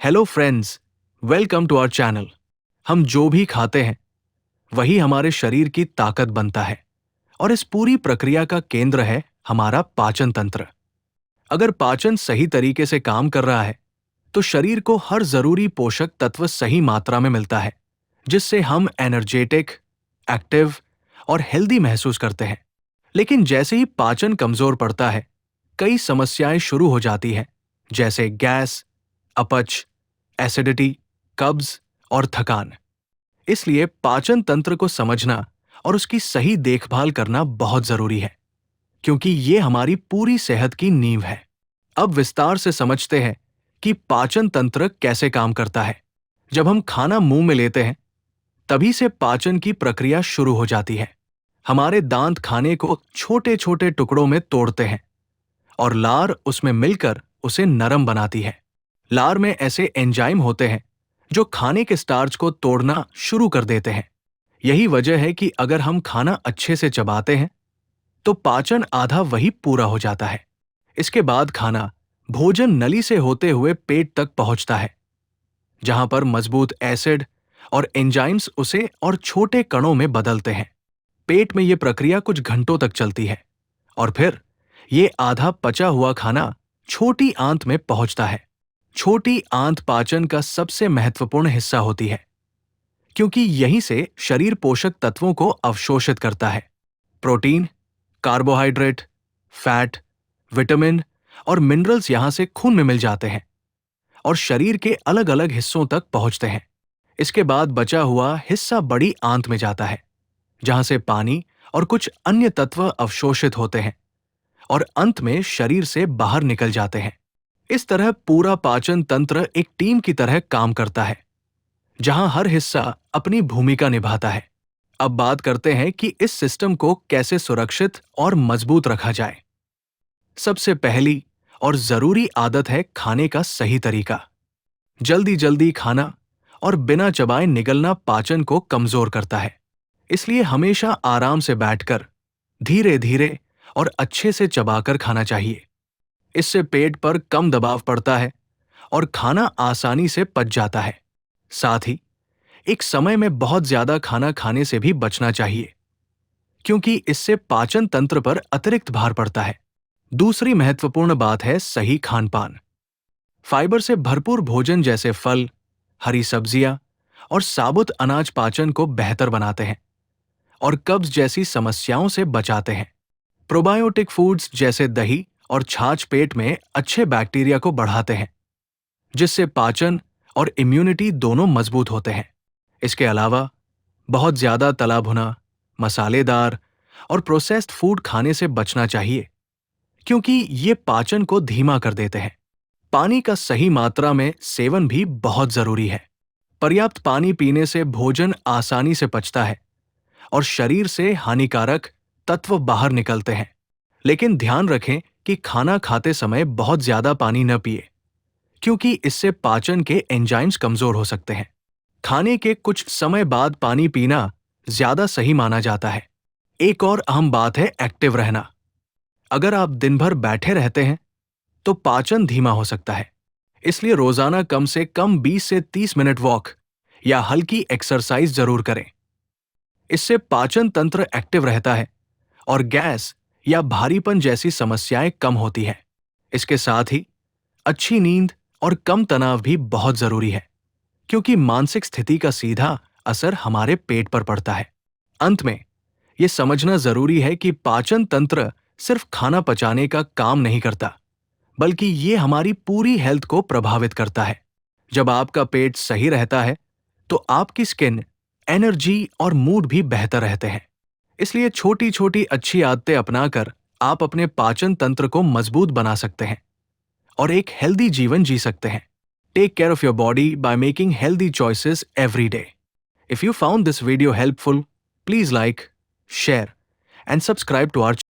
Hello friends, welcome to our channel. हम जो भी खाते हैं वही हमारे शरीर की ताकत बनता है और इस पूरी प्रक्रिया का केंद्र है हमारा पाचन तंत्र। अगर पाचन सही तरीके से काम कर रहा है तो शरीर को हर जरूरी पोषक तत्व सही मात्रा में मिलता है, जिससे हम एनर्जेटिक, एक्टिव और हेल्दी महसूस करते हैं। लेकिन जैसे ही पाचन कमजोर पड़ता है, कई समस्याएं शुरू हो जाती हैं, जैसे गैस, अपच, एसिडिटी, कब्ज और थकान। इसलिए पाचन तंत्र को समझना और उसकी सही देखभाल करना बहुत जरूरी है, क्योंकि ये हमारी पूरी सेहत की नींव है। अब विस्तार से समझते हैं कि पाचन तंत्र कैसे काम करता है। जब हम खाना मुंह में लेते हैं, तभी से पाचन की प्रक्रिया शुरू हो जाती है। हमारे दांत खाने को छोटे छोटे टुकड़ों में तोड़ते हैं और लार उसमें मिलकर उसे नरम बनाती है। लार में ऐसे एंजाइम होते हैं जो खाने के स्टार्च को तोड़ना शुरू कर देते हैं। यही वजह है कि अगर हम खाना अच्छे से चबाते हैं तो पाचन आधा वही पूरा हो जाता है। इसके बाद खाना भोजन नली से होते हुए पेट तक पहुंचता है, जहां पर मजबूत एसिड और एंजाइम्स उसे और छोटे कणों में बदलते हैं। पेट में यह प्रक्रिया कुछ घंटों तक चलती है और फिर ये आधा पचा हुआ खाना छोटी आंत में पहुंचता है। छोटी आंत पाचन का सबसे महत्वपूर्ण हिस्सा होती है, क्योंकि यहीं से शरीर पोषक तत्वों को अवशोषित करता है। प्रोटीन, कार्बोहाइड्रेट, फैट, विटामिन और मिनरल्स यहां से खून में मिल जाते हैं और शरीर के अलग अलग हिस्सों तक पहुंचते हैं। इसके बाद बचा हुआ हिस्सा बड़ी आंत में जाता है, जहां से पानी और कुछ अन्य तत्व अवशोषित होते हैं और अंत में शरीर से बाहर निकल जाते हैं। इस तरह पूरा पाचन तंत्र एक टीम की तरह काम करता है, जहां हर हिस्सा अपनी भूमिका निभाता है। अब बात करते हैं कि इस सिस्टम को कैसे सुरक्षित और मजबूत रखा जाए। सबसे पहली और जरूरी आदत है खाने का सही तरीका। जल्दी जल्दी खाना और बिना चबाए निगलना पाचन को कमजोर करता है। इसलिए हमेशा आराम से बैठकर धीरे धीरे और अच्छे से चबाकर खाना चाहिए। इससे पेट पर कम दबाव पड़ता है और खाना आसानी से पच जाता है। साथ ही एक समय में बहुत ज्यादा खाना खाने से भी बचना चाहिए, क्योंकि इससे पाचन तंत्र पर अतिरिक्त भार पड़ता है। दूसरी महत्वपूर्ण बात है सही खान-पान। फाइबर से भरपूर भोजन जैसे फल, हरी सब्जियां और साबुत अनाज पाचन को बेहतर बनाते हैं और कब्ज जैसी समस्याओं से बचाते हैं। प्रोबायोटिक फूड्स जैसे दही और छाछ पेट में अच्छे बैक्टीरिया को बढ़ाते हैं, जिससे पाचन और इम्यूनिटी दोनों मजबूत होते हैं। इसके अलावा बहुत ज्यादा तला भुना, मसालेदार और प्रोसेस्ड फूड खाने से बचना चाहिए, क्योंकि ये पाचन को धीमा कर देते हैं। पानी का सही मात्रा में सेवन भी बहुत जरूरी है। पर्याप्त पानी पीने से भोजन आसानी से पचता है और शरीर से हानिकारक तत्व बाहर निकलते हैं। लेकिन ध्यान रखें कि खाना खाते समय बहुत ज्यादा पानी न पिए, क्योंकि इससे पाचन के एंजाइम्स कमजोर हो सकते हैं। खाने के कुछ समय बाद पानी पीना ज्यादा सही माना जाता है। एक और अहम बात है एक्टिव रहना। अगर आप दिन भर बैठे रहते हैं तो पाचन धीमा हो सकता है। इसलिए रोजाना कम से कम 20 से 30 मिनट वॉक या हल्की एक्सरसाइज जरूर करें। इससे पाचन तंत्र एक्टिव रहता है और गैस या भारीपन जैसी समस्याएं कम होती हैं। इसके साथ ही अच्छी नींद और कम तनाव भी बहुत जरूरी है, क्योंकि मानसिक स्थिति का सीधा असर हमारे पेट पर पड़ता है। अंत में यह समझना जरूरी है कि पाचन तंत्र सिर्फ खाना पचाने का काम नहीं करता, बल्कि ये हमारी पूरी हेल्थ को प्रभावित करता है। जब आपका पेट सही रहता है तो आपकी स्किन, एनर्जी और मूड भी बेहतर रहते हैं। इसलिए छोटी छोटी अच्छी आदतें अपनाकर आप अपने पाचन तंत्र को मजबूत बना सकते हैं और एक हेल्दी जीवन जी सकते हैं। Take care of your body by making healthy choices every day. If you found this video helpful, please like, share, and subscribe to our